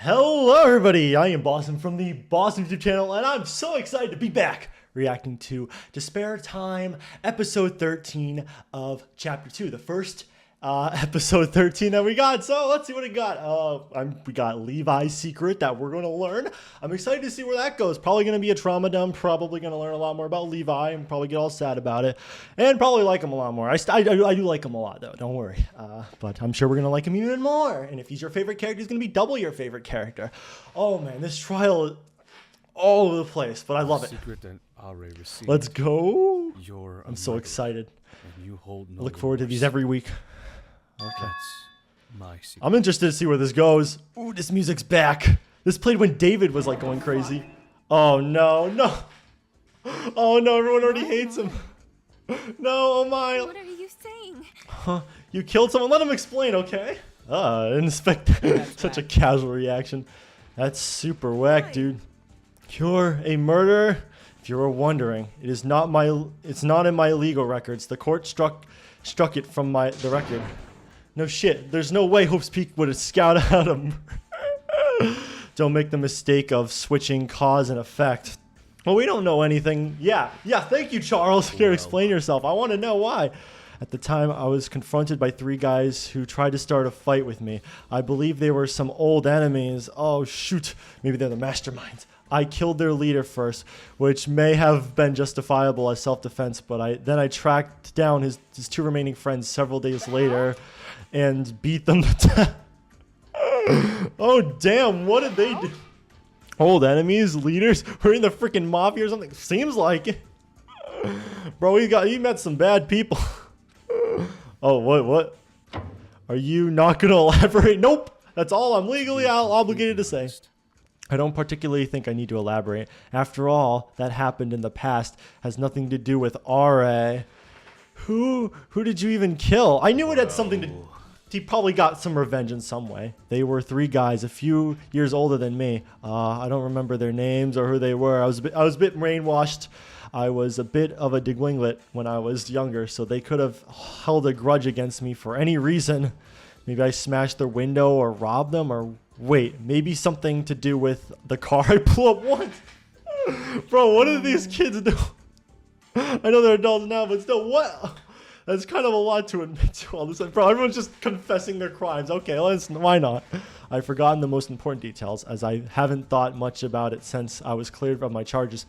Hello everybody, I am Bossome from the Bossome YouTube channel, and I'm so excited to be back reacting to Despair Time episode 13 of chapter 2, the first episode 13 that we got. So let's see what we got. We got Levi's secret that we're going to learn. I'm excited to see where that goes. Probably going to be a trauma dump, probably going to learn a lot more about Levi and probably get all sad about it, and probably like him a lot more. I do like him a lot though, don't worry. But I'm sure we're going to like him even more, and if he's your favorite character, he's going to be double your favorite character. Oh man, this trial is all over the place, but I love it. Let's go. I'm so excited. I look forward to these every week. Okay. I'm interested to see where this goes. Ooh, this music's back. This played when David was like going crazy. Oh no, no. Oh no, everyone already hates him. No, oh my. What are you saying? Huh? You killed someone? Let him explain, okay? I didn't expect such a casual reaction. That's super whack, dude. You're a murderer? If you were wondering, it's not in my legal records. The court struck it from the record. No shit. There's no way Hope's Peak would have scouted out him. Don't make the mistake of switching cause and effect. Well, we don't know anything. Yeah. Thank you, Charles. Here, explain yourself. I want to know why. At the time, I was confronted by 3 guys who tried to start a fight with me. I believe they were some old enemies. Oh, shoot. Maybe they're the masterminds. I killed their leader first, which may have been justifiable as self-defense, but then I tracked down his 2 remaining friends several days later and beat them to death. Oh, damn. What did they do? Old enemies? Leaders? We're in the freaking mafia or something? Seems like it. Bro, you met some bad people. Oh, what? Are you not going to elaborate? Nope. That's all I'm legally obligated to say. I don't particularly think I need to elaborate. After all, that happened in the past. Has nothing to do with R.A. Who did you even kill? I knew it had something to... He probably got some revenge in some way. They were 3 guys, a few years older than me. I don't remember their names or who they were. I was a bit brainwashed. I was a bit of a digwinglet when I was younger, so they could have held a grudge against me for any reason. Maybe I smashed their window or robbed them, or wait, maybe something to do with the car I blew up once. Bro, what did these kids do? I know they're adults now, but still, what? That's kind of a lot to admit to all this. Bro, everyone's just confessing their crimes. Okay, why not? I've forgotten the most important details, as I haven't thought much about it since I was cleared of my charges.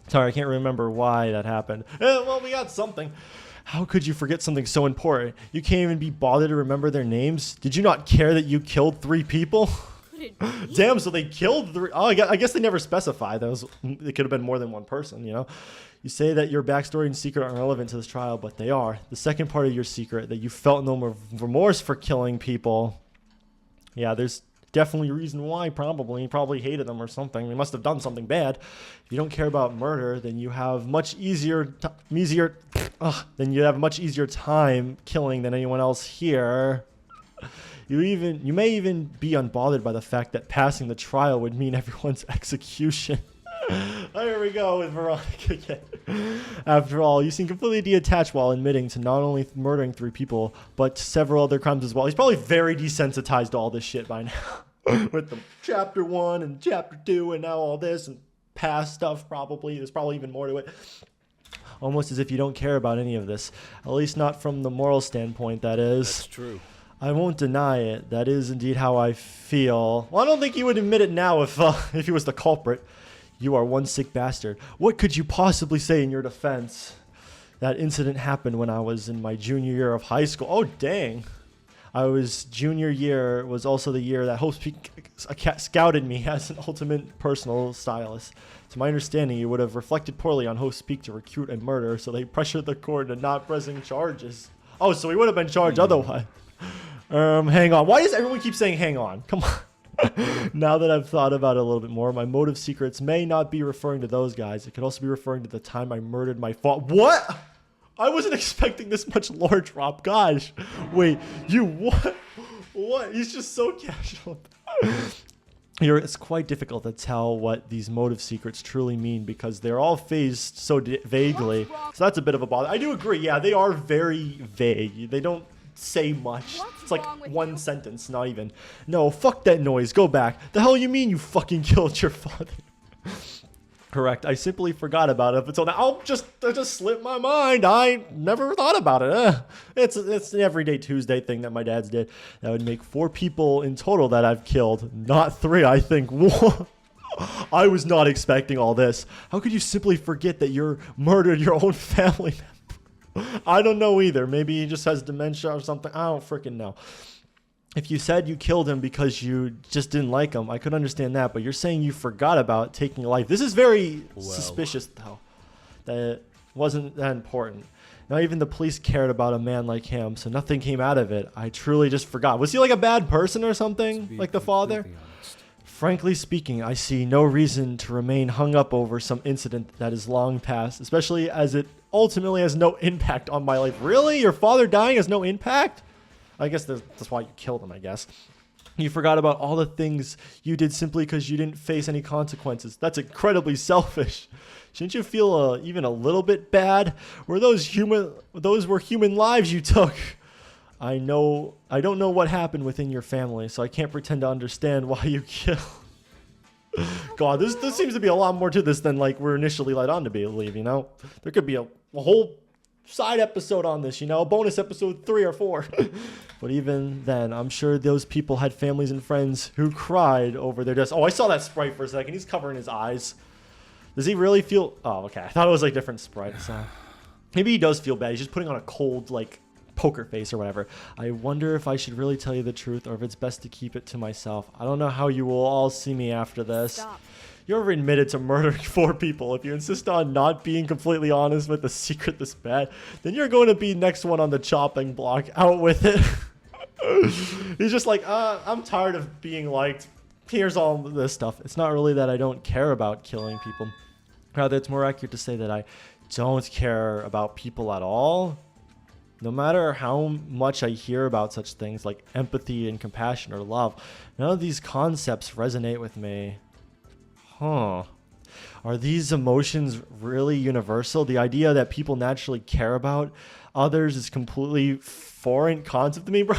Sorry, I can't remember why that happened. Well, we got something. How could you forget something so important? You can't even be bothered to remember their names? Did you not care that you killed 3 people? Damn, so they killed 3. Oh, I guess they never specified. It could have been more than one person, you know? You say that your backstory and secret are irrelevant to this trial, but they are. The second part of your secret, that you felt no remorse for killing people. Yeah, there's definitely a reason why, probably. You probably hated them or something. They must have done something bad. If you don't care about murder, then you have much easier time killing than anyone else here. You may even be unbothered by the fact that passing the trial would mean everyone's execution. Here we go with Veronica again. After all, you seem completely detached while admitting to not only murdering 3 people, but several other crimes as well. He's probably very desensitized to all this shit by now. With the chapter 1 and chapter 2 and now all this and past stuff probably. There's probably even more to it. Almost as if you don't care about any of this. At least not from the moral standpoint, that is. That's true. I won't deny it. That is indeed how I feel. Well, I don't think he would admit it now if he was the culprit. You are one sick bastard. What could you possibly say in your defense? That incident happened when I was in my junior year of high school. Oh, dang. Junior year was also the year that Hope's Peak scouted me as an ultimate personal stylist. To my understanding, you would have reflected poorly on Hope's Peak to recruit a murderer, so they pressured the court into not pressing charges. Oh, so he would have been charged otherwise. Hang on. Why does everyone keep saying hang on? Come on. Now that I've thought about it a little bit more, my motive secrets may not be referring to those guys. It could also be referring to the time I murdered my father. What? I wasn't expecting this much lore drop. Gosh. Wait, what? What? He's just so casual. It's quite difficult to tell what these motive secrets truly mean because they're all phased so vaguely. So that's a bit of a bother. I do agree. Yeah, they are very vague. They don't say much. It's like one sentence, not even. No, fuck that noise. Go back. The hell you mean you fucking killed your father? Correct. I simply forgot about it until now. That just slipped my mind. I never thought about it. It's an everyday Tuesday thing that my dad's did. That would make 4 people in total that I've killed. Not 3, I think. I was not expecting all this. How could you simply forget that you murdered your own family member? I don't know either. Maybe he just has dementia or something. I don't freaking know. If you said you killed him because you just didn't like him, I could understand that. But you're saying you forgot about taking life. This is very suspicious, though. That it wasn't that important. Not even the police cared about a man like him, so nothing came out of it. I truly just forgot. Was he like a bad person or something? Like the father? Frankly speaking, I see no reason to remain hung up over some incident that is long past, especially as it ultimately has no impact on my life. Really? Your father dying has no impact? I guess that's why you killed him, I guess. You forgot about all the things you did simply because you didn't face any consequences. That's incredibly selfish. Shouldn't you feel even a little bit bad? Those were human lives you took. I don't know what happened within your family, so I can't pretend to understand why you killed. God, this seems to be a lot more to this than like we're initially led on to believe, you know? There could be a whole side episode on this, you know, bonus episode 3 or 4. But even then, I'm sure those people had families and friends who cried over their deaths. Oh, I saw that sprite for a second. He's covering his eyes. Does he really feel... Oh, okay. I thought it was like different sprites. Maybe he does feel bad. He's just putting on a cold, like, poker face or whatever. I wonder if I should really tell you the truth or if it's best to keep it to myself. I don't know how you will all see me after this. Stop. You're admitted to murdering 4 people. If you insist on not being completely honest with a secret this bad, then you're going to be next one on the chopping block. Out with it. He's just like, I'm tired of being liked. Here's all this stuff. It's not really that I don't care about killing people. Rather, it's more accurate to say that I don't care about people at all. No matter how much I hear about such things like empathy and compassion or love, none of these concepts resonate with me. Huh. Are these emotions really universal? The idea that people naturally care about others is completely foreign concept to me, bro.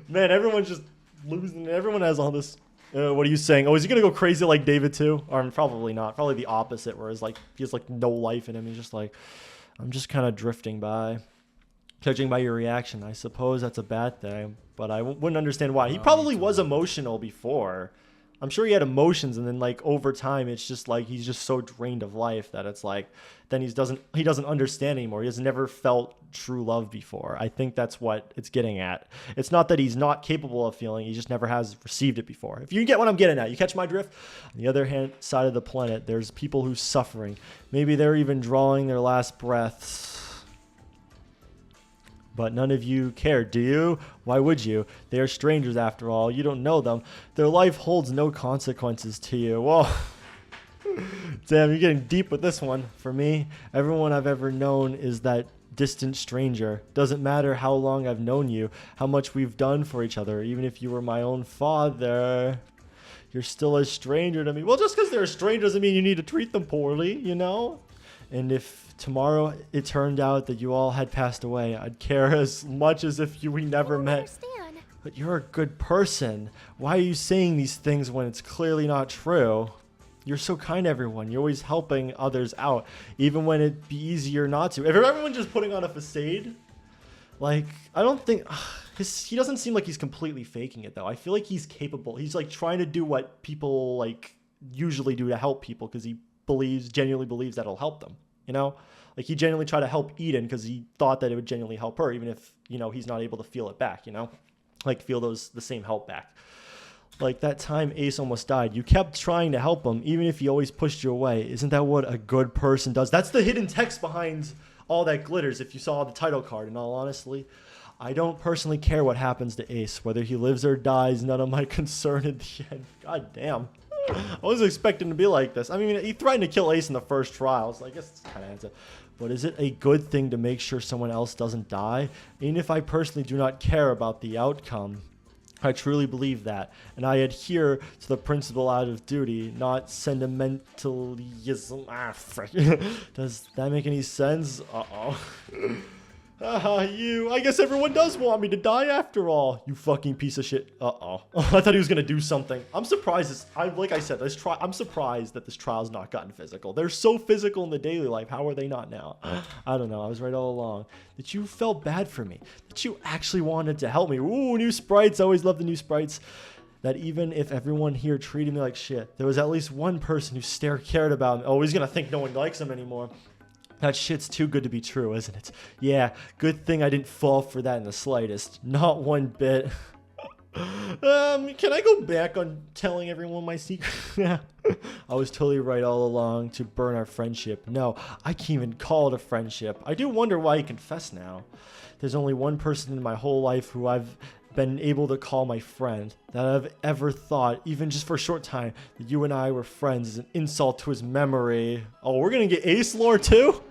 Man, everyone's just losing. Everyone has all this. What are you saying? Oh, is he going to go crazy like David too? Or probably not. Probably the opposite, whereas like he has like no life in him. He's just like, I'm just kind of drifting by. Judging by your reaction, I suppose that's a bad thing, but I wouldn't understand why. He probably was emotional before. I'm sure he had emotions, and then like over time, it's just like he's just so drained of life that it's like then he doesn't understand anymore. He has never felt true love before. I think that's what it's getting at. It's not that he's not capable of feeling; he just never has received it before. If you get what I'm getting at, you catch my drift. On the other hand side of the planet, there's people who's suffering. Maybe they're even drawing their last breaths. But none of you care, do you? Why would you? They are strangers after all. You don't know them. Their life holds no consequences to you. Whoa. Damn, you're getting deep with this one. For me, everyone I've ever known is that distant stranger. Doesn't matter how long I've known you, how much we've done for each other. Even if you were my own father, you're still a stranger to me. Well, just because they're a stranger doesn't mean you need to treat them poorly, you know? And if tomorrow it turned out that you all had passed away, I'd care as much as if we never met. Understand. But you're a good person. Why are you saying these things when it's clearly not true? You're so kind to everyone. You're always helping others out, even when it'd be easier not to. If everyone just putting on a facade, like, I don't think... he doesn't seem like he's completely faking it, though. I feel like he's capable. He's, like, trying to do what people, like, usually do to help people because he genuinely believes that'll help them, you know? Like, he genuinely tried to help Eden because he thought that it would genuinely help her, even if, you know, he's not able to feel it back, you know? Like, feel the same help back. Like, that time Ace almost died, you kept trying to help him, even if he always pushed you away. Isn't that what a good person does? That's the hidden text behind all that glitters, if you saw the title card, in all honesty. I don't personally care what happens to Ace. Whether he lives or dies, none of my concern at the end. God damn. I wasn't expecting to be like this. I mean, he threatened to kill Ace in the first trial, so I guess it's kind of ends up. But is it a good thing to make sure someone else doesn't die? Even if I personally do not care about the outcome, I truly believe that, and I adhere to the principle out of duty, not sentimentalism. Frick. Does that make any sense? Uh-oh. I guess everyone does want me to die after all. You fucking piece of shit. Uh-oh. I thought he was gonna do something. I'm surprised. Like I said, I'm surprised that this trial's not gotten physical. They're so physical in the daily life. How are they not now? I don't know. I was right all along. That you felt bad for me. That you actually wanted to help me. Ooh, new sprites. I always love the new sprites. That even if everyone here treated me like shit, there was at least one person who cared about me. Oh, he's gonna think no one likes him anymore. That shit's too good to be true, isn't it? Yeah, good thing I didn't fall for that in the slightest. Not one bit. Can I go back on telling everyone my secret? Yeah. I was totally right all along to burn our friendship. No, I can't even call it a friendship. I do wonder why you confess now. There's only one person in my whole life who I've been able to call my friend, that I've ever thought, even just for a short time, that you and I were friends is an insult to his memory. Oh, we're gonna get Ace lore too?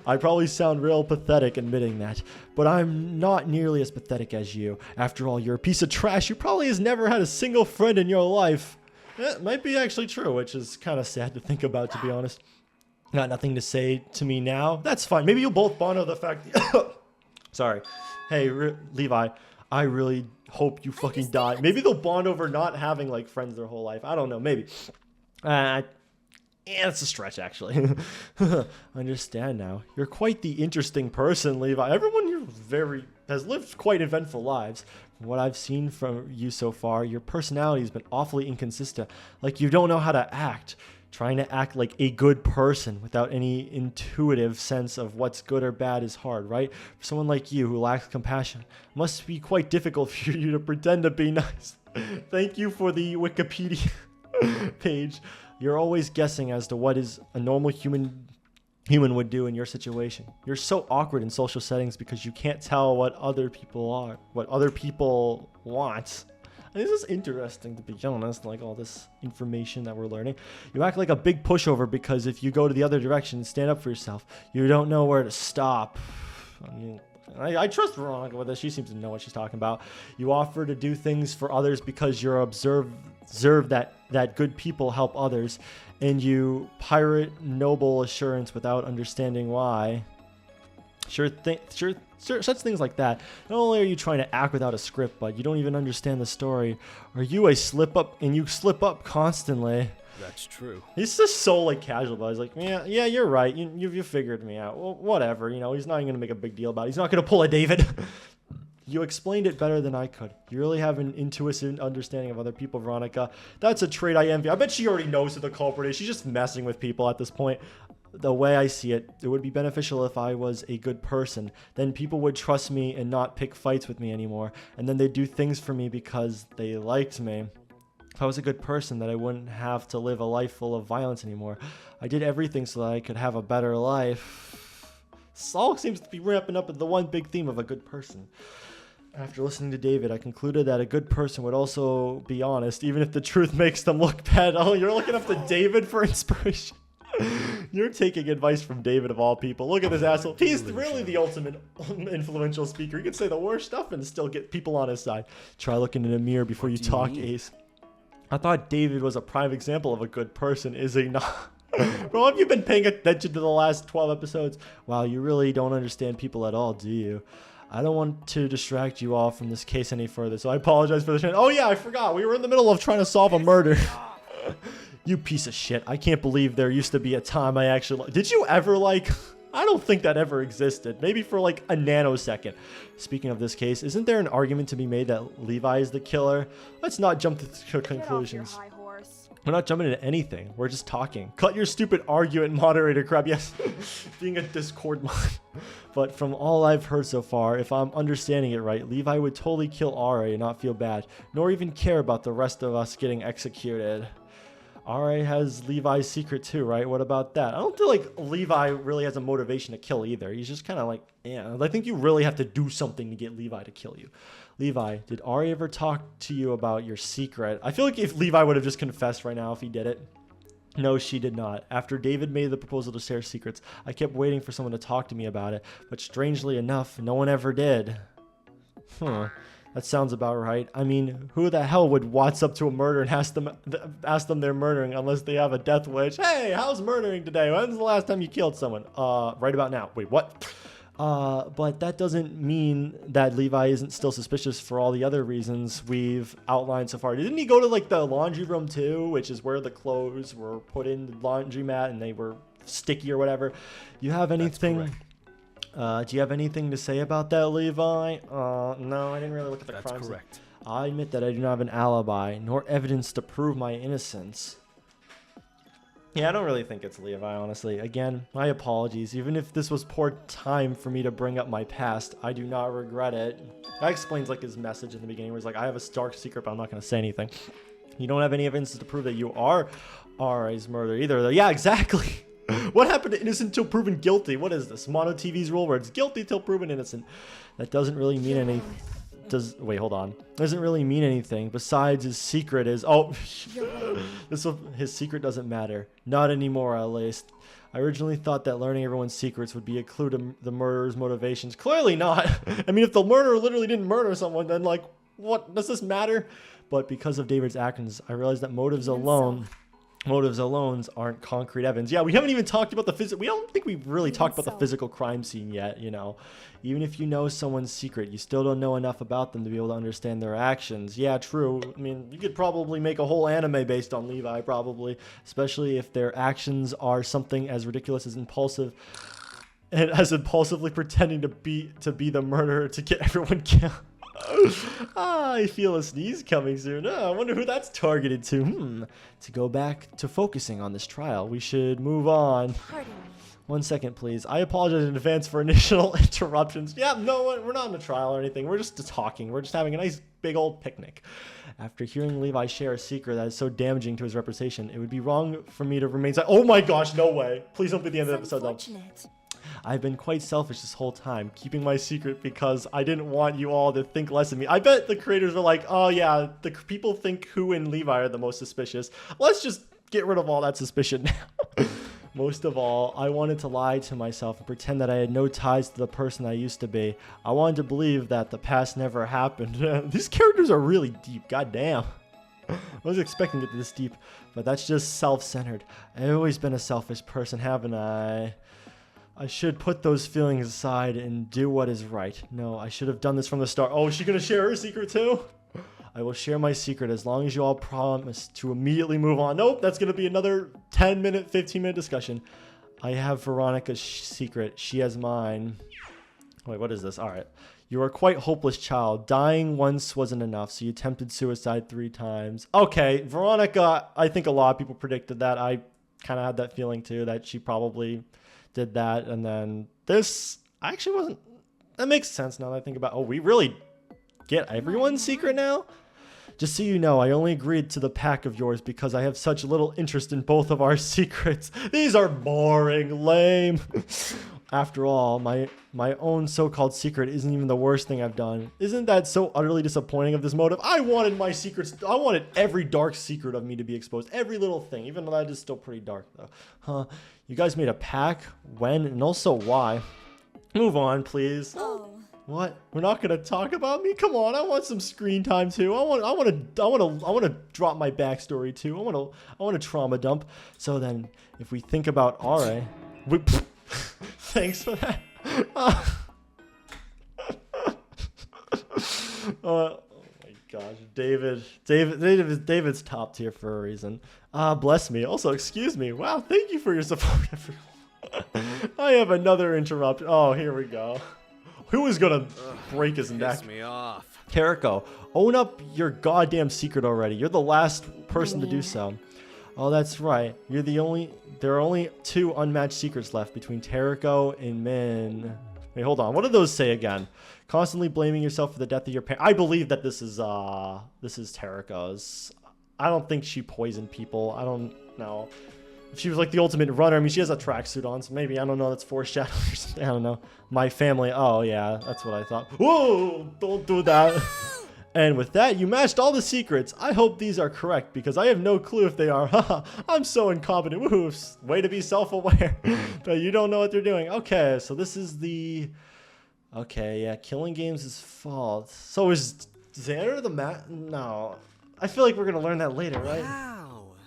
I probably sound real pathetic admitting that, but I'm not nearly as pathetic as you. After all, you're a piece of trash. You probably has never had a single friend in your life. It might be actually true, which is kind of sad to think about, to be honest. Got nothing to say to me now? That's fine. Maybe you'll both bond over the fact. Sorry. Hey, Levi, I really hope you fucking die. Maybe they'll bond over not having like friends their whole life. I don't know. Maybe. Yeah, it's a stretch, actually. Understand now. You're quite the interesting person, Levi. Everyone here has lived quite eventful lives. From what I've seen from you so far, your personality has been awfully inconsistent. Like you don't know how to act. Trying to act like a good person without any intuitive sense of what's good or bad is hard, right? For someone like you who lacks compassion, it must be quite difficult for you to pretend to be nice. Thank you for the Wikipedia page. You're always guessing as to what is a normal human would do in your situation. You're so awkward in social settings because you can't tell what other people want. And this is interesting, to be honest, like all this information that we're learning. You act like a big pushover because if you go to the other direction and stand up for yourself, you don't know where to stop. I mean, I trust Veronica with this. She seems to know what she's talking about. You offer to do things for others because you're observe that good people help others, and you pirate noble assurance without understanding why. Sure, such things like that. Not only are you trying to act without a script, but you don't even understand the story. Are you a slip-up, and you slip up constantly? That's true. He's just so like casual, but he's like, yeah, you're right. You figured me out. Well, whatever. You know, he's not even gonna make a big deal about it. He's not gonna pull a David. You explained it better than I could. You really have an intuitive understanding of other people, Veronica. That's a trait I envy. I bet she already knows who the culprit is. She's just messing with people at this point. The way I see it, it would be beneficial if I was a good person. Then people would trust me and not pick fights with me anymore. And then they'd do things for me because they liked me. If I was a good person, then I wouldn't have to live a life full of violence anymore. I did everything so that I could have a better life. This all seems to be wrapping up in the one big theme of a good person. After listening to David, I concluded that a good person would also be honest, even if the truth makes them look bad. Oh, you're looking up to David for inspiration. You're taking advice from David of all people. Look at this asshole. He's really the ultimate influential speaker. He can say the worst stuff and still get people on his side. Try looking in a mirror before you talk, Ace. I thought David was a prime example of a good person, is he not? Bro, have you been paying attention to the last 12 episodes? Wow, you really don't understand people at all, do you? I don't want to distract you all from this case any further, so I apologize for the... Oh yeah, I forgot. We were in the middle of trying to solve a murder. You piece of shit. I can't believe there used to be a time I actually... Did you ever, like... I don't think that ever existed. Maybe for, like, a nanosecond. Speaking of this case, isn't there an argument to be made that Levi is the killer? Let's not jump to conclusions. Get off your high horse. We're not jumping into anything. We're just talking. Cut your stupid argument, moderator crap. Yes, being a Discord mod. But from all I've heard so far, if I'm understanding it right, Levi would totally kill Ra and not feel bad, nor even care about the rest of us getting executed. Ra has Levi's secret too, right? What about that? I don't feel like Levi really has a motivation to kill either. He's just kind of like, yeah, I think you really have to do something to get Levi to kill you. Levi, did Ari ever talk to you about your secret? I feel like if Levi would have just confessed right now if he did it. No, she did not. After David made the proposal to share secrets, I kept waiting for someone to talk to me about it, but strangely enough, no one ever did. That sounds about right. I mean, who the hell would watch up to a murder and ask them they're murdering unless they have a death wish? Hey, how's murdering today? When's the last time you killed someone? Right about now. Wait, what? But that doesn't mean that Levi isn't still suspicious for all the other reasons we've outlined so far. Didn't he go to like the laundry room too, which is where the clothes were put in the laundromat and they were sticky or whatever? You have anything? Do you have anything to say about that, Levi? No, I didn't really look at the crimes. That's correct. I admit that I do not have an alibi nor evidence to prove my innocence. Yeah, I don't really think it's Levi, honestly. Again, my apologies. Even if this was poor time for me to bring up my past, I do not regret it. That explains like his message in the beginning where he's like, I have a dark secret, but I'm not going to say anything. You don't have any evidence to prove that you are R.A.'s murderer either, though. Yeah, exactly. What happened to innocent till proven guilty? What is this? Mono TV's rule where it's guilty till proven innocent. That doesn't really mean anything. Wait, hold on. Doesn't really mean anything. Besides, his secret is his secret doesn't matter. Not anymore, at least. I originally thought that learning everyone's secrets would be a clue to the murderer's motivations. Clearly not. I mean, if the murderer literally didn't murder someone, then like, what does this matter? But because of David's actions, I realized that motives alone aren't concrete evidence. Yeah, we haven't even talked about the physical. We don't think we've really talked about the physical crime scene yet, you know. Even if you know someone's secret, you still don't know enough about them to be able to understand their actions. Yeah, true. I mean, you could probably make a whole anime based on Levi, probably. Especially if their actions are something as ridiculous as impulsive and as impulsively pretending to be the murderer to get everyone killed. I feel a sneeze coming soon. I wonder who that's targeted to. To go back to focusing on this trial, we should move on. Pardon me. 1 second, please. I apologize in advance for initial interruptions. Yeah, no, we're not in a trial or anything. We're just talking. We're just having a nice big old picnic. After hearing Levi share a secret that is so damaging to his reputation, it would be wrong for me to remain silent. Oh my gosh, no way. Please don't be the end of the episode, though. I've been quite selfish this whole time, keeping my secret because I didn't want you all to think less of me. I bet the creators were like, oh yeah, the people think Who and Levi are the most suspicious. Let's just get rid of all that suspicion now. Most of all, I wanted to lie to myself and pretend that I had no ties to the person I used to be. I wanted to believe that the past never happened. These characters are really deep, goddamn. I was expecting it this deep, but that's just self-centered. I've always been a selfish person, haven't I? I should put those feelings aside and do what is right. No, I should have done this from the start. Oh, is she gonna share her secret too? I will share my secret as long as you all promise to immediately move on. Nope, that's gonna be another 10-minute, 15-minute discussion. I have Veronica's secret. She has mine. Wait, what is this? All right. You are a quite hopeless child. Dying once wasn't enough, so you attempted suicide 3 times. Okay, Veronica, I think a lot of people predicted that. I kind of had that feeling too, that she probably did that. And then this, I actually wasn't, that makes sense now that I think about, oh, we really get everyone's secret now? Just so you know, I only agreed to the pack of yours because I have such little interest in both of our secrets. These are boring, lame. After all, my own so-called secret isn't even the worst thing I've done. Isn't that so utterly disappointing of this motive? I wanted my secrets, I wanted every dark secret of me to be exposed. Every little thing, even though that is still pretty dark though. Huh, you guys made a pack? When? And also why? Move on, please. Oh. What? We're not gonna talk about me? Come on, I want some screen time too. I want to drop my backstory too. I want to trauma dump. So then, if we think about RA, thanks for that. Oh my gosh, David's top tier for a reason. Bless me. Also, excuse me. Wow, thank you for your support, everyone. I have another interruption. Oh, here we go. Who is gonna break his neck? Me off. Kariko, own up your goddamn secret already. You're the last person to do so. Oh, that's right. There are only 2 unmatched secrets left between Tariko and Min. Wait, hold on. What did those say again? Constantly blaming yourself for the death of your parents. I believe that this is Tariko's. I don't think she poisoned people. I don't know. If she was like the ultimate runner, I mean, she has a tracksuit on, so maybe, I don't know, that's foreshadowing or something. I don't know. My family. Oh, yeah, that's what I thought. Whoa, don't do that. And with that, you matched all the secrets. I hope these are correct because I have no clue if they are. Haha, I'm so incompetent. Woohoo, way to be self-aware. But you don't know what they're doing. Okay, so this is the... Okay, yeah, killing games is fault. So is Xander the No. I feel like we're going to learn that later, right? Wow.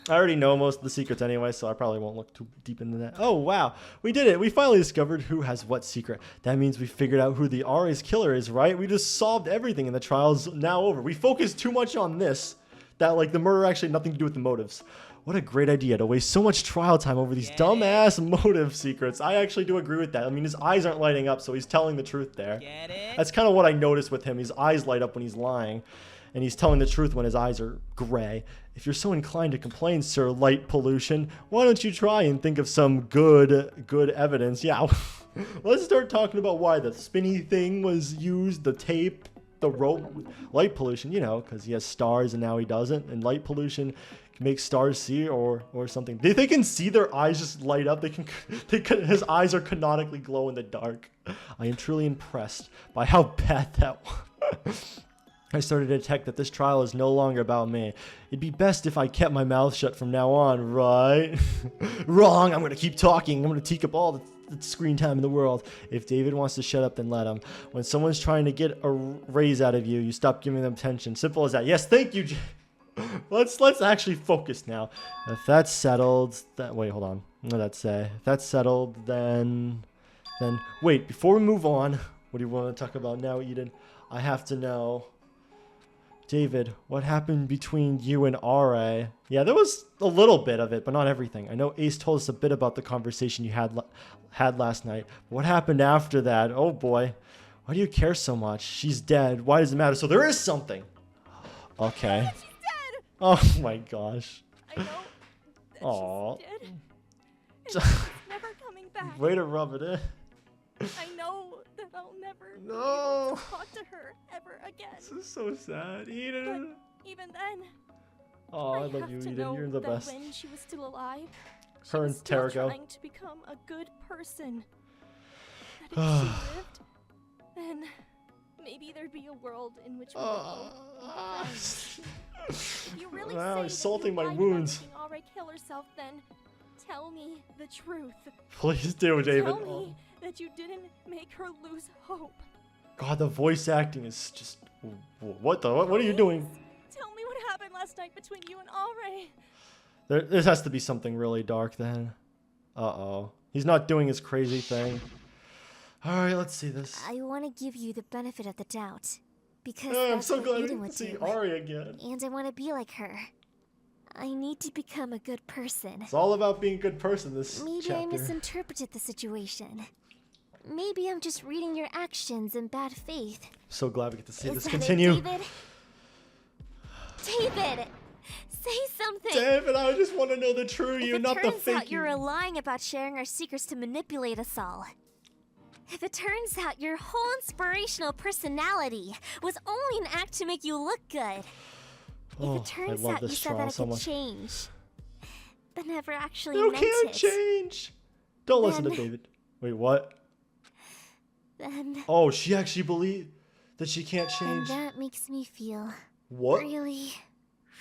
I already know most of the secrets anyway, so I probably won't look too deep into that. Oh, wow. We did it. We finally discovered who has what secret. That means we figured out who the RA's killer is, right? We just solved everything and the trial's now over. We focused too much on this that, like, the murder actually had nothing to do with the motives. What a great idea to waste so much trial time over these dumbass motive secrets. I actually do agree with that. I mean, his eyes aren't lighting up, so he's telling the truth there. That's kind of what I noticed with him. His eyes light up when he's lying. And he's telling the truth when his eyes are gray. If you're so inclined to complain, Sir Light Pollution, why don't you try and think of some good evidence? Yeah, let's start talking about why the spinny thing was used, the tape, the rope. Light pollution, you know, because he has stars and now he doesn't. And light pollution can make stars see or something. They can see their eyes just light up. His eyes are canonically glow in the dark. I am truly impressed by how bad that was. I started to detect that this trial is no longer about me. It'd be best if I kept my mouth shut from now on, right? Wrong, I'm going to keep talking. I'm going to take up all the screen time in the world. If David wants to shut up, then let him. When someone's trying to get a raise out of you, you stop giving them attention. Simple as that. Yes, thank you. Let's actually focus now. If that's settled, wait, hold on. What did that say? If that's settled, then wait, before we move on, what do you want to talk about now, Eden? I have to know. David, what happened between you and RA? Yeah, there was a little bit of it, but not everything. I know Ace told us a bit about the conversation you had last night. What happened after that? Oh boy. Why do you care so much? She's dead. Why does it matter? So there is something. Okay. She's dead. Oh my gosh. I know that Aww. she's dead. And she's never coming back. Way to rub it in. I know that I'll never be No. able to talk to her ever again. This is so sad, Eden. But even then, Oh, I love have you, to Eden. know You're the that best. when she was still alive, she Her was and still Tarago. trying to become a good person. That if she lived, then maybe there'd be a world in which we would both be friends. If you really Wow, say he's that salting you my lied wounds. about making Alright kill herself, then tell me the truth. Please do, David. Tell me that you didn't make her lose hope. God, the voice acting is just... What are you doing? Tell me what happened last night between you and Alray. There has to be something really dark then. Uh-oh. He's not doing his crazy thing. Alright, let's see this. I want to give you the benefit of the doubt. Because I'm that's so what glad Eden to would see do. Ari again. And I want to be like her. I need to become a good person. It's all about being a good person this Maybe chapter. I misinterpreted the situation. Maybe I'm just reading your actions in bad faith. So glad we get to see Is this that continue. it, David? David! Say something! David, I just want to know the true If you, it not the turns fake out you're you. lying about sharing our secrets to manipulate us all. If it turns out your whole inspirational personality was only an act to make you look good. Oh, If it turns I love out you this said trial that I so could much. change, but never actually You meant can't it, change. Don't listen to Then- David. Wait, what? then Oh, she actually believed that she can't and change. that makes me feel What? really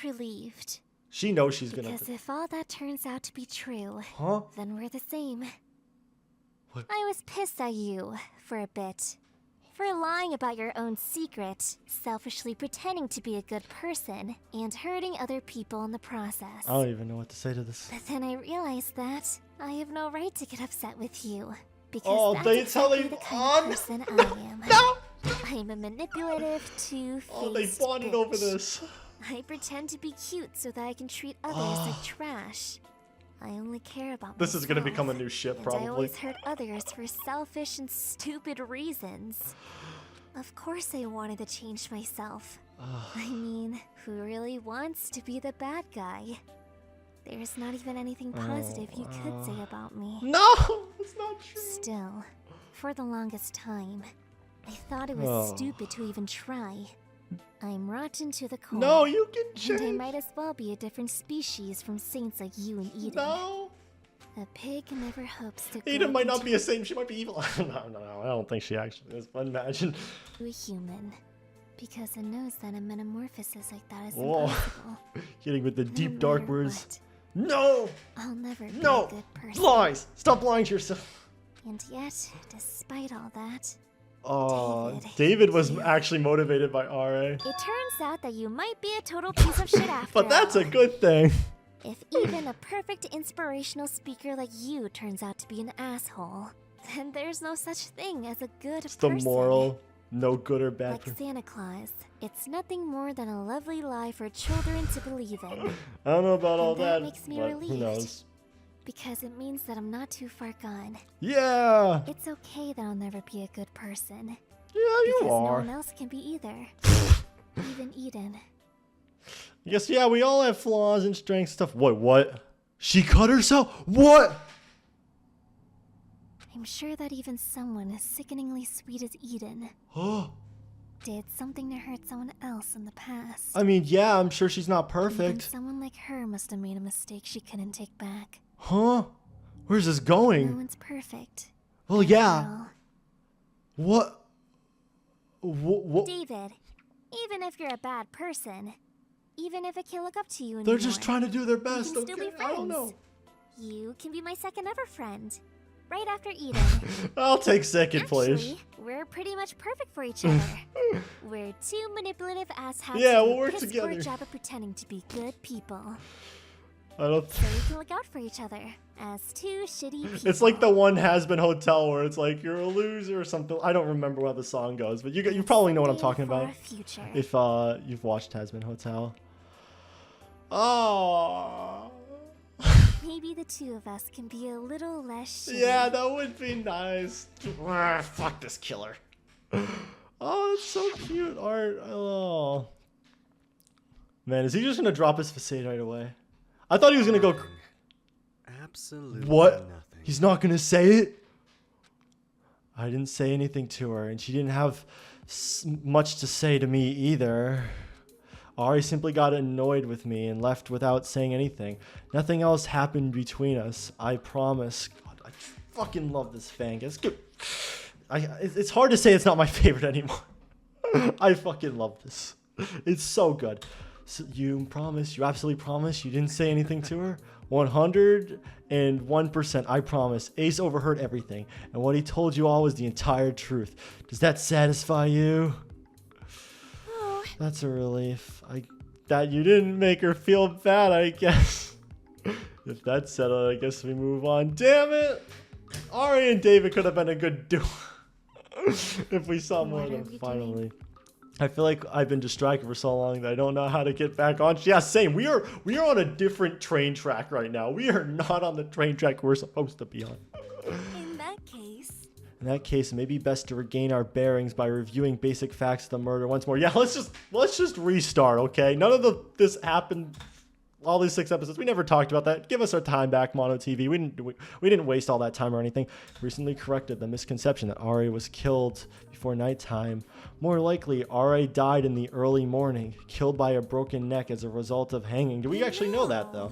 relieved. She knows she's gonna. Because if all that turns out to be true, Huh? then we're the same. What? I was pissed at you for a bit. For lying about your own secret, selfishly pretending to be a good person, and hurting other people in the process. I don't even know what to say to this. But then I realized that I have no right to get upset with you. Because Oh, that's they tell exactly they the kind of person I am. No! I'm a manipulative, two-faced Oh, they bonded over bitch. this. I pretend to be cute so that I can treat others like trash. I only care about This is gonna myself, become a new ship, and probably. I always hurt others for selfish and stupid reasons. Of course I wanted to change myself. I mean, who really wants to be the bad guy? There's not even anything positive you could say about me. No, it's not true. Still, for the longest time, I thought it was stupid to even try. I'm rotten to the core. No, you can And I change. might as well be a different species from saints like you and Eden. No. A pig never hopes to Eden grow might not into be a saint. She might be evil. No, I don't think she actually is. But imagine. a human. Because it knows that a metamorphosis like that is Whoa. impossible. Getting with the No deep dark matter words. what, No. I'll never be No. a good person. Lies. Stop lying to yourself. And yet, despite all that, David was actually motivated by RA. it turns out that you might be a total piece of shit after But that's all. a good thing. If even a perfect inspirational speaker like you turns out to be an asshole, then there's no such thing as a good It's the person. moral. No good or bad. Like Santa Claus, it's nothing more than a lovely lie for children to believe in. I don't know about all And that that, makes me but who relieved. knows? Because it means that I'm not too far gone. Yeah! It's okay that I'll never be a good person. Yeah, you Because no are. one else can be either. Even Eden. Yes, yeah, we all have flaws and strengths stuff. What? She cut herself? What? I'm sure that even someone as sickeningly sweet as Eden Oh. did something to hurt someone else in the past. I mean, yeah, I'm sure she's not Even perfect. someone like her must have made a mistake she couldn't take back. Huh? Where's this No going? one's perfect. Well, yeah. Well, What? What? David, even if you're a bad person, even if I can't look up to you anymore, They're just trying to do their we best, can still okay? be I don't know. friends. You can be my second ever friend. Right after Eden. I'll take second place. Actually, we're pretty much perfect for each other. We're two manipulative asshats Yeah, who we'll work piss together. poor job of pretending to be good people. I don't. So we can look out for each other as two shitty people. It's like the one has-been hotel where it's like you're a loser or something. I don't remember how the song goes, but you probably know what I'm talking For about our future. if you've watched Has-Been Hotel. Oh. Maybe the two of us can be a little less shitty. Yeah, that would be nice. Fuck this killer. Oh, that's so cute, Art. Oh. Man, is he just gonna drop his facade right away? I thought he was gonna go. Absolutely What? nothing. He's not gonna say it? I didn't say anything to her, and she didn't have much to say to me either. Ari simply got annoyed with me and left without saying anything. Nothing else happened between us, I promise. God, I fucking love this Fangan. It's good. It's hard to say it's not my favorite anymore. I fucking love this. It's so good. So you promise, you absolutely promise you didn't say anything to her? 101%, I promise. Ace overheard everything, and what he told you all was the entire truth. Does that satisfy you? That's a relief. That you didn't make her feel bad, I guess. If that's settled, I guess we move on. Damn it! Ari and David could have been a good duo if we saw more of them finally. I feel like I've been distracted for so long that I don't know how to get back on. Yeah, same. We are on a different train track right now. We are not on the train track we're supposed to be on. In that case, it may be best to regain our bearings by reviewing basic facts of the murder once more. Yeah, let's just restart, okay? None of this happened. All these 6 episodes, we never talked about that. Give us our time back, Mono TV. We didn't waste all that time or anything. Recently corrected the misconception that Ari was killed before nighttime. More likely, Ari died in the early morning, killed by a broken neck as a result of hanging. Do we actually know that though?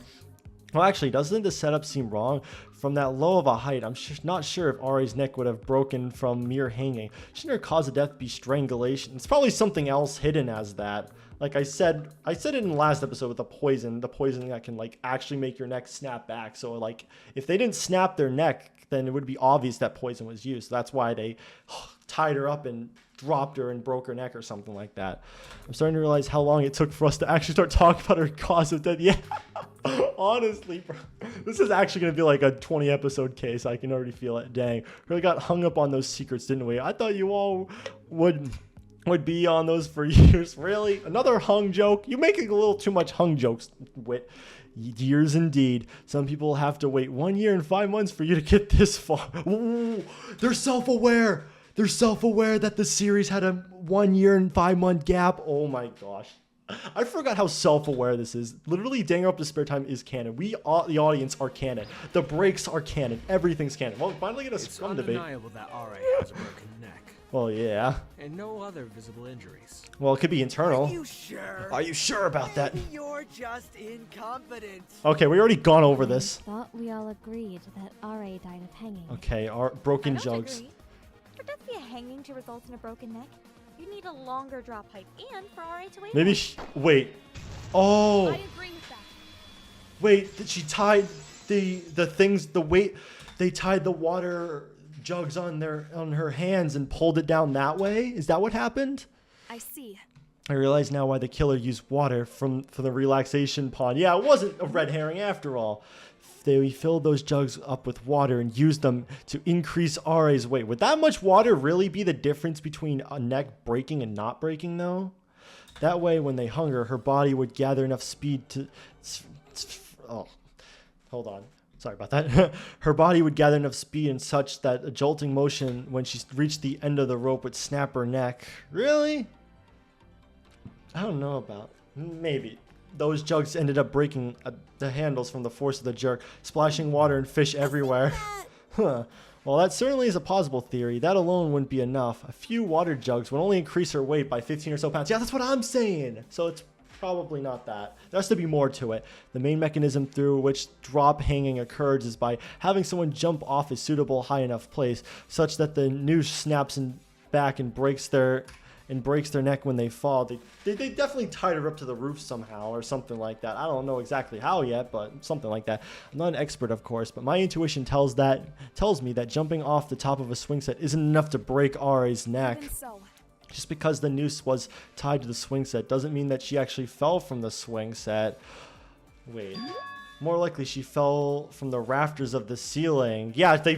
Well, actually, doesn't the setup seem wrong? From that low of a height, I'm not sure if Ari's neck would have broken from mere hanging. Shouldn't her cause of death be strangulation? It's probably something else hidden as that. Like I said it in the last episode with the poison that can like actually make your neck snap back. So like if they didn't snap their neck, then it would be obvious that poison was used. So that's why they tied her up and dropped her and broke her neck or something like that. I'm starting to realize how long it took for us to actually start talking about her cause of death. Yeah, honestly, bro. This is actually going to be like a 20 episode case. I can already feel it. Dang, really got hung up on those secrets, didn't we? I thought you all would be on those for years. Really? Another hung joke? You're making a little too much hung jokes, Wit. Years indeed. Some people have to wait 1 year and 5 months for you to get this far. Ooh, they're self-aware. They're self-aware that the series had a 1 year and 5 month gap. Oh my gosh. I forgot how self-aware this is. Literally, Danganronpa to Spare Time is canon. We, the audience, are canon. The breaks are canon. Everything's canon. Well, we finally get a scrum debate. It's undeniable that Ari has a broken neck. Well, yeah. And no other visible injuries. Well, it could be internal. Are you sure? Are you sure about that? Maybe you're just incompetent. Okay, we already gone over this. Thought we all agreed that R.A. died of hanging. Okay, our broken I don't jugs. agree. For death via hanging to result in a broken neck, you need a longer drop height and for RA to wait. Maybe wait. Oh, I agree with that. wait. Did she tied the things? The weight. They tied the water jugs on her hands and pulled it down that way. Is that what happened? I see. I realize now why the killer used water for the relaxation pond. Yeah, it wasn't a red herring after all. They filled those jugs up with water and used them to increase Ra's weight. Would that much water really be the difference between a neck breaking and not breaking, though? That way, when they hung her, her body would gather enough speed to... Oh, hold on. Sorry about that. Her body would gather enough speed and such that a jolting motion when she reached the end of the rope would snap her neck. Really? I don't know about... Maybe. Those jugs ended up breaking the handles from the force of the jerk, splashing water and fish everywhere. Huh. Well, that certainly is a plausible theory. That alone wouldn't be enough. A few water jugs would only increase her weight by 15 or so pounds. Yeah, that's what I'm saying. So it's probably not that. There has to be more to it. The main mechanism through which drop hanging occurs is by having someone jump off a suitable high enough place such that the noose snaps back and breaks their neck when they fall. They definitely tied her up to the roof somehow or something like that. I don't know exactly how yet, but something like that. I'm not an expert, of course, but my intuition tells me that jumping off the top of a swing set isn't enough to break Ra's neck. Just because the noose was tied to the swing set doesn't mean that she actually fell from the swing set. Wait. More likely she fell from the rafters of the ceiling. Yeah, they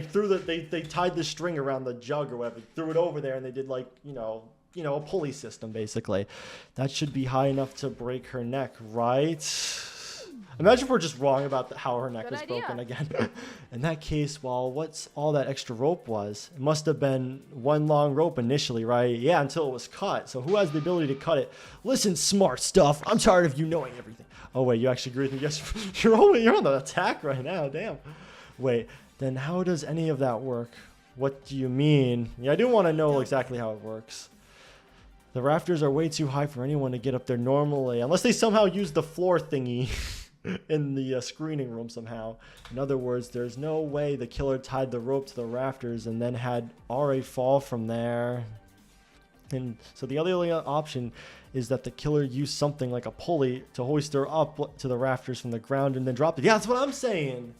tied the string around the jug or whatever, threw it over there, and they did like, a pulley system, basically. That should be high enough to break her neck, right? Imagine if we're just wrong about how her neck was broken again. In that case, well, what's all that extra rope was? It must have been one long rope initially, right? Yeah, until it was cut. So who has the ability to cut it? Listen, smart stuff. I'm tired of you knowing everything. Oh, wait, you actually agree with me? Yes, you're on the attack right now. Damn. Wait, then how does any of that work? What do you mean? Yeah, I do want to know exactly how it works. The rafters are way too high for anyone to get up there normally, unless they somehow use the floor thingy in the screening room somehow. In other words, there's no way the killer tied the rope to the rafters and then had Ra fall from there. And so the only option is that the killer used something like a pulley to hoist her up to the rafters from the ground and then dropped it. Yeah, that's what I'm saying.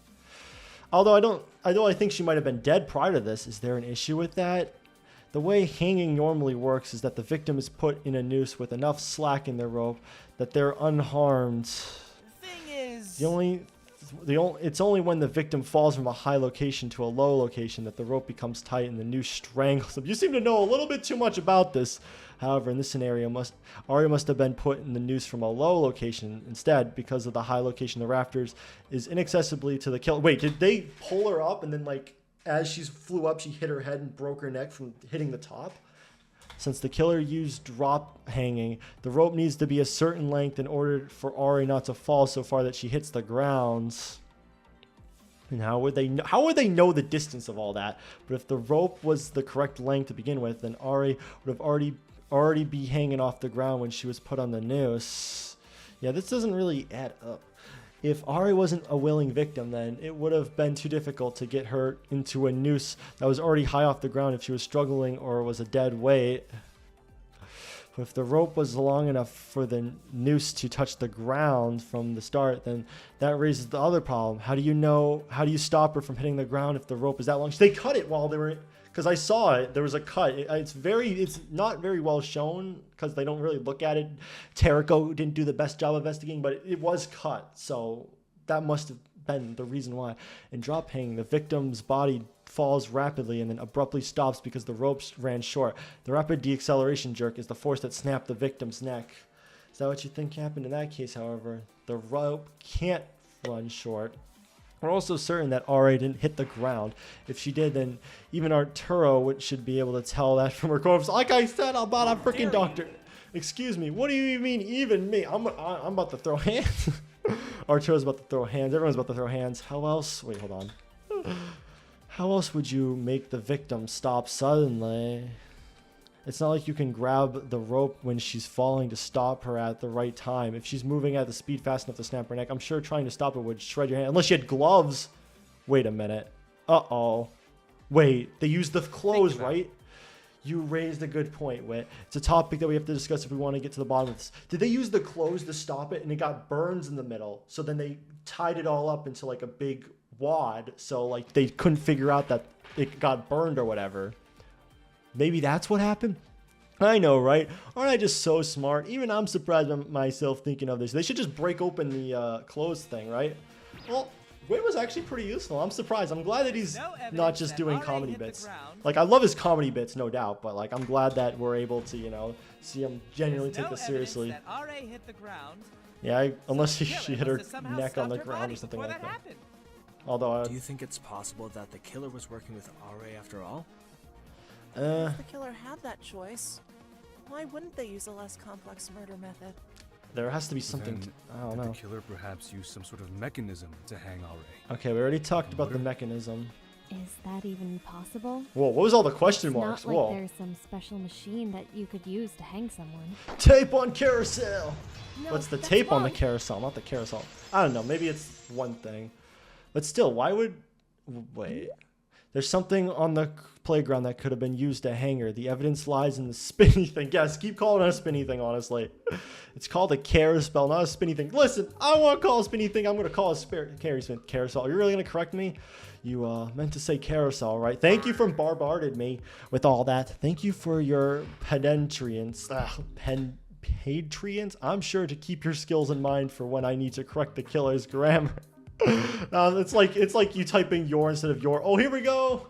Although I think she might have been dead prior to this. Is there an issue with that? The way hanging normally works is that the victim is put in a noose with enough slack in their rope that they're unharmed. The thing is... It's only when the victim falls from a high location to a low location that the rope becomes tight and the noose strangles them. You seem to know a little bit too much about this. However, in this scenario, Arya must have been put in the noose from a low location instead, because of the high location of the rafters is inaccessibly to the killer. Wait, did they pull her up and then as she flew up, she hit her head and broke her neck from hitting the top? Since the killer used drop hanging, the rope needs to be a certain length in order for Ari not to fall so far that she hits the ground. And how would they know the distance of all that? But if the rope was the correct length to begin with, then Ari would have already be hanging off the ground when she was put on the noose. Yeah, this doesn't really add up. If Ari wasn't a willing victim, then it would have been too difficult to get her into a noose that was already high off the ground if she was struggling or was a dead weight. But if the rope was long enough for the noose to touch the ground from the start, then that raises the other problem. How do you stop her from hitting the ground if the rope is that long? They cut it while they were... Because I saw it, there was a cut. It's not very well shown because they don't really look at it. Tariko didn't do the best job of investigating, but it was cut. So that must have been the reason why. In drop hanging, the victim's body falls rapidly and then abruptly stops because the ropes ran short. The rapid deacceleration jerk is the force that snapped the victim's neck. Is that what you think happened in that case, however? The rope can't run short. We're also certain that Ra didn't hit the ground. If she did, then even Arturo should be able to tell that from her corpse. Like I said, I'm about a freaking doctor. Excuse me, what do you mean even me? I'm about to throw hands. Arturo's about to throw hands. Everyone's about to throw hands. How else? Wait, hold on. How else would you make the victim stop suddenly? It's not like you can grab the rope when she's falling to stop her at the right time. If she's moving at the speed fast enough to snap her neck, I'm sure trying to stop her would shred your hand. Unless she had gloves. Wait a minute. Uh-oh. Wait, they used the clothes, right? You raised a good point, Whit. It's a topic that we have to discuss if we want to get to the bottom of this. Did they use the clothes to stop it and it got burns in the middle? So then they tied it all up into like a big wad. So like they couldn't figure out that it got burned or whatever. Maybe that's what happened. I know, right? Aren't I just so smart? Even I'm surprised by myself thinking of this. They should just break open the clothes thing, right? Well, Wade was actually pretty useful. I'm surprised. I'm glad that he's not just doing comedy bits. Like, I love his comedy bits, no doubt, but like, I'm glad that we're able to, you know, see him genuinely take this seriously. Yeah, unless she hit her neck on the ground or something like that. Although, Do you think it's possible that the killer was working with RA after all? If the killer had that choice, why wouldn't they use a less complex murder method? there has to be something. Then I don't did know. the killer perhaps use some sort of mechanism to hang RA? Okay, we already talked about the mechanism. Is that even possible? Whoa, what was all the question It's marks? not like Whoa. there's some special machine that you could use to hang someone. Tape on carousel. No, What's the that's tape on the wrong. carousel? Not the carousel. I don't know. Maybe it's one thing. But still, why would... Wait. There's something on the playground that could have been used to hang her. The evidence lies in the spinny thing. Yes, keep calling it a spinny thing, honestly. It's called a carousel, not a spinny thing. Listen, I want to call it a spinny thing. I'm going to call it a carousel. Are you really going to correct me? You meant to say carousel, right? Thank you for bombarding me with all that. Thank you for your pedestrians. Patrons, I'm sure to keep your skills in mind for when I need to correct the killer's grammar. It's like you typing your instead of your. Oh, here we go.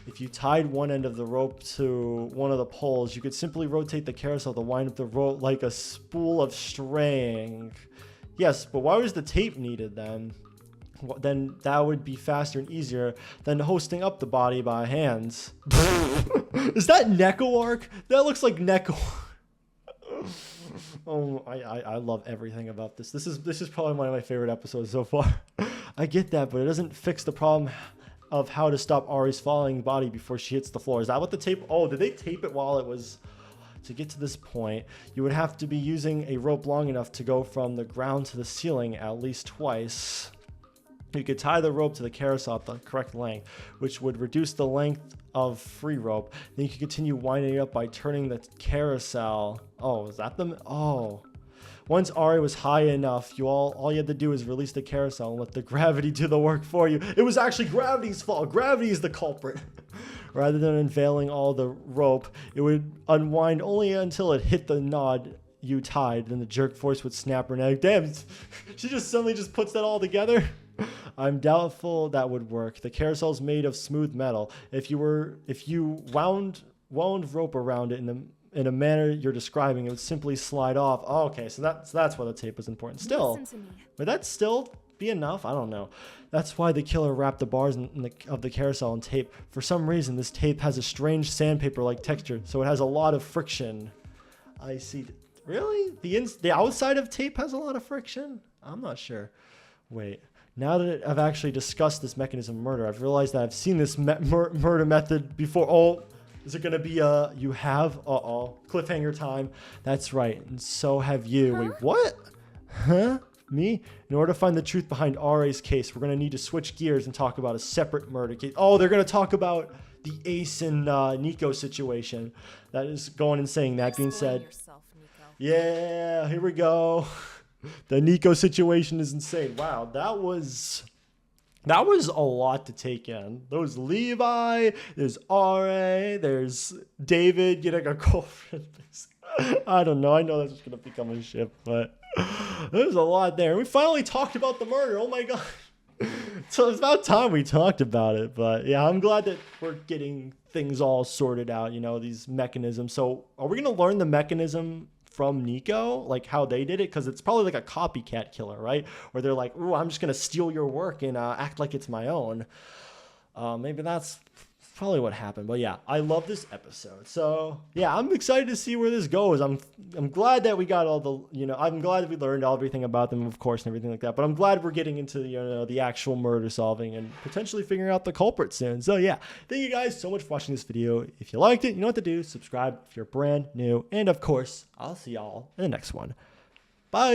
If you tied one end of the rope to one of the poles, you could simply rotate the carousel to wind up the rope like a spool of string. Yes, but why was the tape needed then? Then that would be faster and easier than hosting up the body by hands. Is that Neko arc? That looks like Neko. Oh, I love everything about this. This is probably one of my favorite episodes so far. I get that, but it doesn't fix the problem of how to stop Ari's falling body before she hits the floor. Is that what the tape? Oh, did they tape it while it was? To get to this point, you would have to be using a rope long enough to go from the ground to the ceiling at least twice. You could tie the rope to the carousel at the correct length, which would reduce the length of free rope. Then you could continue winding it up by turning the carousel. Oh, is that the... Oh. Once Ari was high enough, all you had to do is release the carousel and let the gravity do the work for you. It was actually gravity's fault. Gravity is the culprit. Rather than unveiling all the rope, it would unwind only until it hit the knot you tied. Then the jerk force would snap her neck. Damn, she just suddenly just puts that all together. I'm doubtful that would work. The carousel is made of smooth metal. If you wound rope around it in a manner you're describing, it would simply slide off. Oh, okay, so that's why the tape was important. Still, Listen to me. would that still be enough? I don't know. That's why the killer wrapped the bars of the carousel in tape. For some reason, this tape has a strange sandpaper-like texture, so it has a lot of friction. I see. Really? The outside of tape has a lot of friction? I'm not sure. Wait. Now that I've actually discussed this mechanism of murder, I've realized that I've seen this murder method before. Oh, is it going to be you have? Uh-oh. Cliffhanger time. That's right. And so have you. Wait, what? Huh? Me? In order to find the truth behind RA's case, we're going to need to switch gears and talk about a separate murder case. Oh, they're going to talk about the Ace and Nico situation. That is going and saying that being said. Yourself, Nico. Yeah, here we go. The Nico situation is insane. Wow, that was a lot to take in. There's Levi, there's RA, there's David getting a girlfriend. I don't know. I know that's just gonna become a ship, but there's a lot there. We finally talked about the murder. Oh my god. So it's about time we talked about it. But yeah, I'm glad that we're getting things all sorted out, you know, these mechanisms. So are we gonna learn the mechanism from Nico, like how they did it? Because it's probably like a copycat killer, right? Where they're like, "Ooh, I'm just gonna steal your work and act like it's my own." Maybe that's probably what happened. But yeah, I love this episode. So yeah, I'm excited to see where this goes. I'm glad that we got all the, you know, I'm glad that we learned everything about them, of course, and everything like that. But I'm glad we're getting into, you know, the actual murder solving and potentially figuring out the culprit soon. So yeah, thank you guys so much for watching this video. If you liked it, you know what to do. Subscribe if you're brand new. And of course, I'll see y'all in the next one. Bye.